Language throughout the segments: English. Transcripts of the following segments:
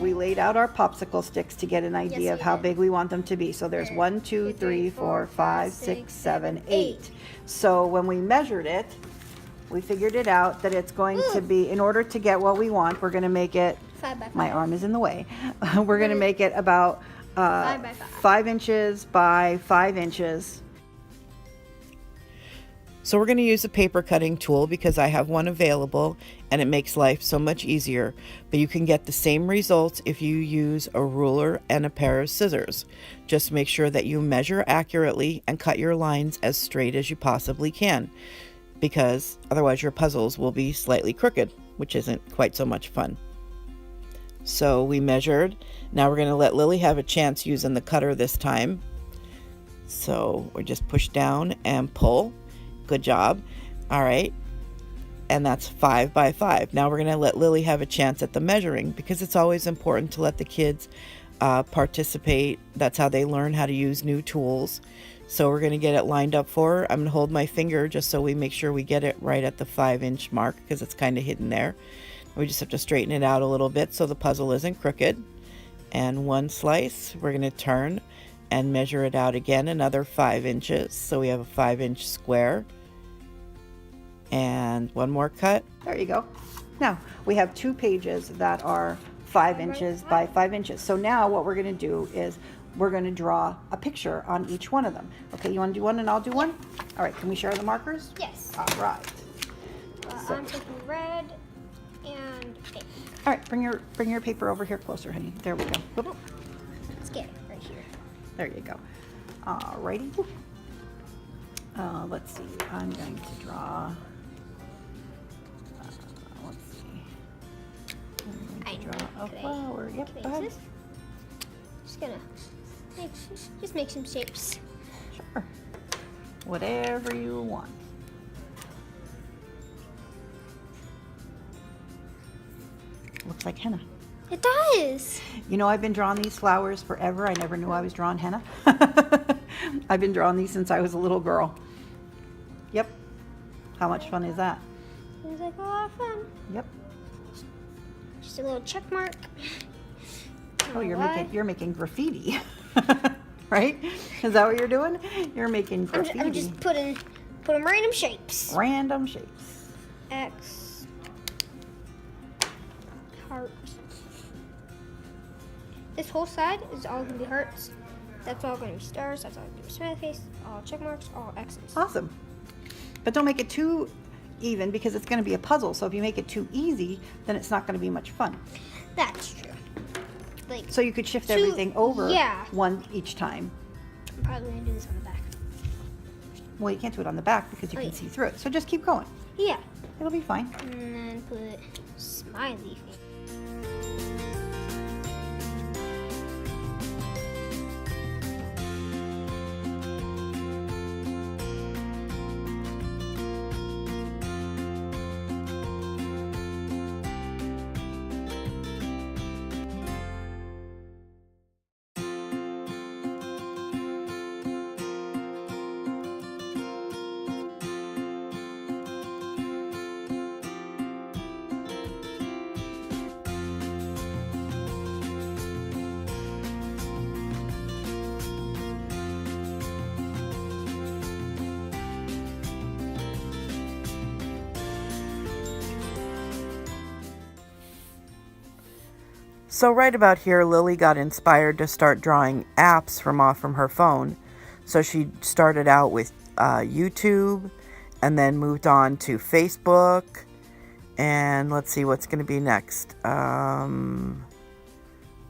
we laid out our popsicle sticks to get an idea of how big we want them to be. So there's 1, 2, 3, 4, 5, 6, 7, 8. So when we measured it, we figured it out that it's going to be, in order to get what we want, we're going to make it, 5 by 5. My arm is in the way. We're going to make it about 5 by 5. 5 inches by 5 inches. So we're going to use a paper cutting tool because I have one available and it makes life so much easier. But you can get the same results if you use a ruler and a pair of scissors. Just make sure that you measure accurately and cut your lines as straight as you possibly can, because otherwise your puzzles will be slightly crooked, which isn't quite so much fun. So we measured. Now we're going to let Lily have a chance using the cutter this time. So we just push down and pull. Good job. All right. And that's 5 by 5. Now we're going to let Lily have a chance at the measuring, because it's always important to let the kids participate. That's how they learn how to use new tools. So we're going to get it lined up for her. I'm going to hold my finger just so we make sure we get it right at the 5-inch mark, because it's kind of hidden there. We just have to straighten it out a little bit so the puzzle isn't crooked. And one slice, we're going to turn and measure it out again, another 5 inches. So we have a 5-inch square. And one more cut. There you go. Now we have 2 pages that are 5 inches by 5 inches. So now what we're going to do is we're going to draw a picture on each one of them. Okay, you want to do one and I'll do one? All right, can we share the markers? Yes. All right. So I'm taking red and pink. All right, bring your paper over here closer, honey. There we go. Whoop. Let's get it right here. There you go. All righty. Let's see. I'm going to draw. Let's see. I'm going to draw a flower. Yep. Go ahead. Just gonna make some shapes. Sure. Whatever you want. Looks like henna. It does. You know, I've been drawing these flowers forever. I never knew I was drawing henna. I've been drawing these since I was a little girl. Yep. How much fun is that? Seems like a lot of fun. Yep. Just a little check mark. Oh, you're making graffiti, right? Is that what you're doing? You're making graffiti. I'm just putting random shapes. Random shapes. X. Heart. This whole side is all gonna be hearts. That's all gonna be stars. That's all gonna be smiley face. All check marks. All X's. Awesome. But don't make it too even, because it's gonna be a puzzle. So if you make it too easy, then it's not gonna be much fun. That's true. So you could shift everything over one each time. I'm probably gonna do this on the back. Well, you can't do it on the back because you can see through it. So just keep going. Yeah. It'll be fine. And then put smiley face. So right about here, Lily got inspired to start drawing apps from her phone. So she started out with YouTube and then moved on to Facebook. And let's see what's going to be next. Oh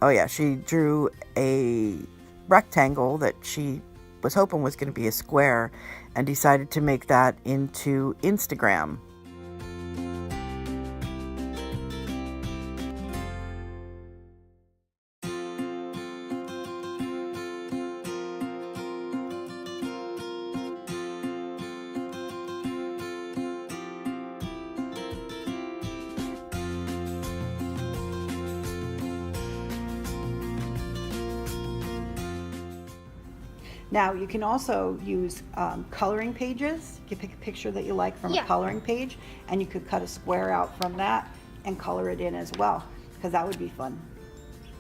yeah, she drew a rectangle that she was hoping was going to be a square and decided to make that into Instagram. Now you can also use coloring pages. You pick a picture that you like from a coloring page, and you could cut a square out from that and color it in as well, because that would be fun.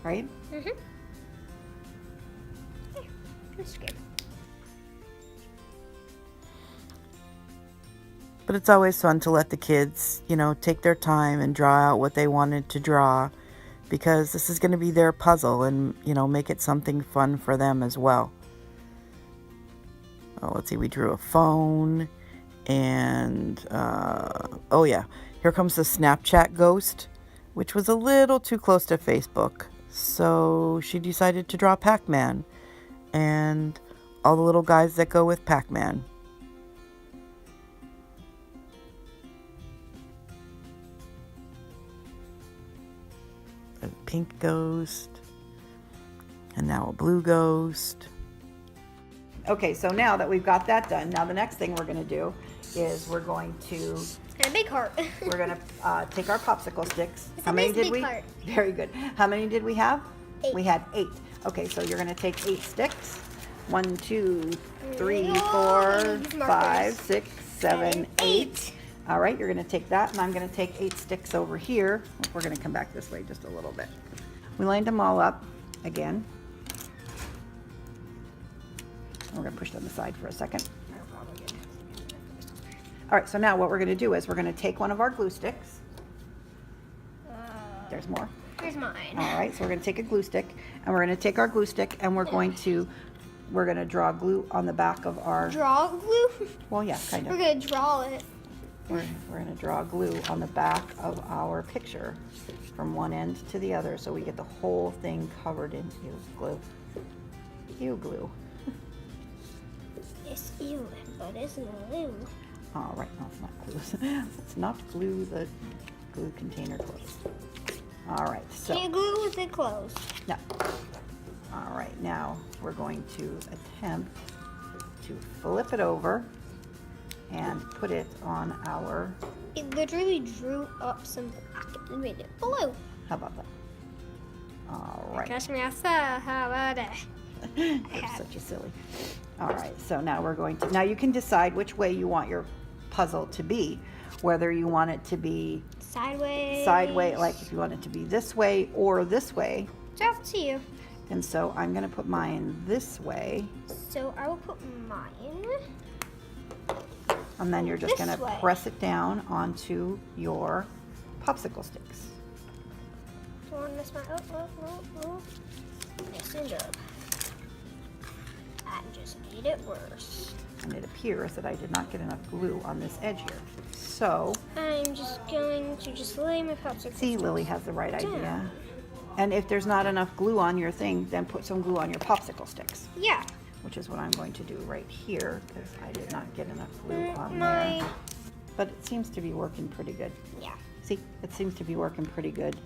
right? Mm-hmm. Yeah, that's good. But it's always fun to let the kids, you know, take their time and draw out what they wanted to draw, because this is going to be their puzzle, and, you know, make it something fun for them as well. Oh, let's see, we drew a phone, and, oh yeah, here comes the Snapchat ghost, which was a little too close to Facebook. So she decided to draw Pac-Man, and all the little guys that go with Pac-Man. A pink ghost, and now a blue ghost. Okay, so now that we've got that done, now the next thing we're going to do is we're going to And a big heart. we're going to take our popsicle sticks. It's How a many nice did big we? heart. Very good. How many did we have? 8. We had 8. Okay, so you're going to take 8 sticks. 1, 2, 3, Oh, 4, use 5, markers. 6, 7, 8. All right, you're going to take that, and I'm going to take 8 sticks over here. We're going to come back this way just a little bit. We lined them all up again. We're going to push them aside for a second. All right, so now what we're going to do is we're going to take one of our glue sticks. There's more. Here's mine. All right, so we're going to take a glue stick, and we're going to take our glue stick, and we're going to draw glue on the back of our. Draw glue? Well, yeah, kind We're of. going to draw it. We're going to draw glue on the back of our picture from one end to the other, so we get the whole thing covered in glue. Ew, glue. It's ew, but it's glue. All right, no, it's not glue. Let's not glue the glue container closed. All right, so. Can't glue with it closed. No. All right, now we're going to attempt to flip it over and put it on our. It literally drew up some black and made it blue. How about that? All right. Trust me, I saw. How about that? You're such a silly. All right, so now we're going to. Now you can decide which way you want your puzzle to be, whether you want it to be Sideways. like if you want it to be this way or this way. It's up to you. And so I'm going to put mine this way, So I will put mine. and then you're just This going to way. press it down onto your popsicle sticks. Don't want to miss my. Oh. Messing up. I just made it worse. And it appears that I did not get enough glue on this edge here. So, I'm just going to just lay my popsicle. see, Lily has the right idea. down. And if there's not enough glue on your thing, then put some glue on your popsicle sticks, Yeah. which is what I'm going to do right here, because I did not get enough glue on My. there. But it seems to be working pretty good. Yeah. See, it seems to be working pretty good.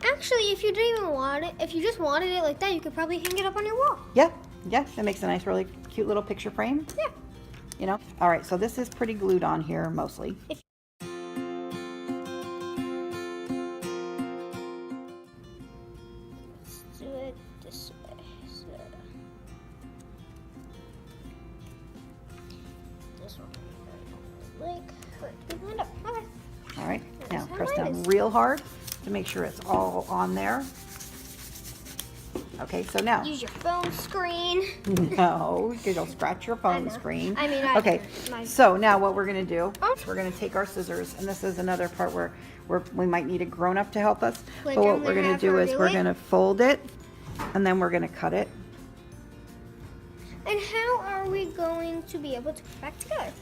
Actually, if you didn't even want it, if you just wanted it like that, you could probably hang it up on your wall. Yeah, that makes a nice, really cute little picture frame. Yeah. You know? All right, so this is pretty glued on here mostly. Let's do it this way. So. This one. Like, we lined up. Okay. All right, now Here's how press mine down is. real hard to make sure it's all on there. Okay, so now. Use your phone screen. No, because you'll scratch your phone know. screen. I mean, okay, my- so now what we're going to do Oh. is we're going to take our scissors, and this is another part where we might need a grown-up to help us. Like, But what I'm we're gonna going to have do her is do we're it? going to fold it, and then we're going to cut it. And how are we going to be able to put back together?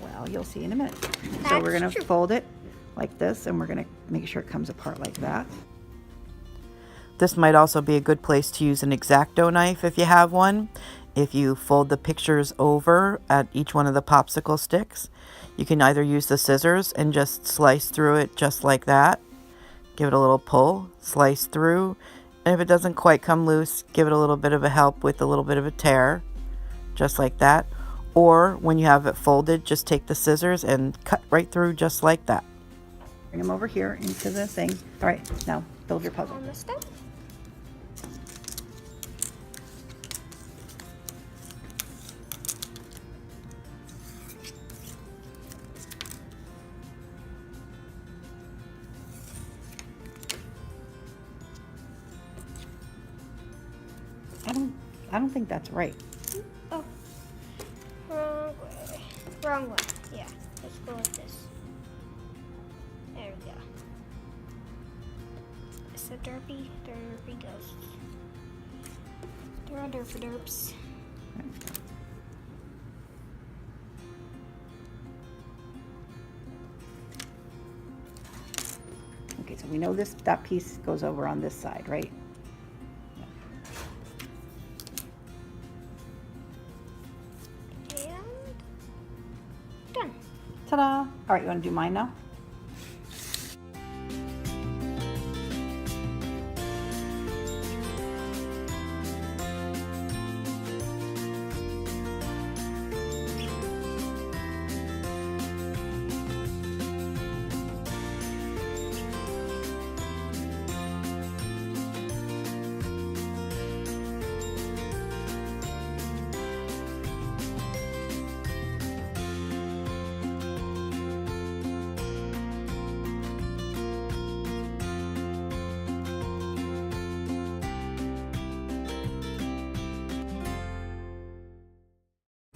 Well, you'll see in a minute. So That's we're going to true. fold it like this, and we're going to make sure it comes apart like that. This might also be a good place to use an X-Acto knife if you have one. If you fold the pictures over at each one of the popsicle sticks, you can either use the scissors and just slice through it just like that. Give it a little pull, slice through, and if it doesn't quite come loose, give it a little bit of a help with a little bit of a tear, just like that. Or when you have it folded, just take the scissors and cut right through just like that. Bring them over here into the thing. All right, now build your puzzle. Almost done. I don't think that's right. Oh, wrong way. Wrong one. Yeah, let's go with this. There we go. It's a derpy ghost. They're all derpy derps. Okay, so we know that piece goes over on this side, right? And done. Ta-da! All right, you want to do mine now?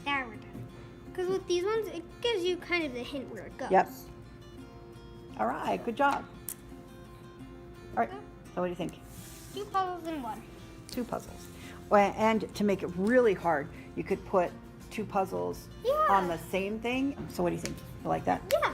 Now we're done. Because with these ones, it gives you kind of the hint where it goes. Yep. All right, good job. All right, so what do you think? 2 puzzles in 1. 2 puzzles. Well, and to make it really hard, you could put 2 puzzles Yeah. on the same thing. So what do you think? You like that? Yeah.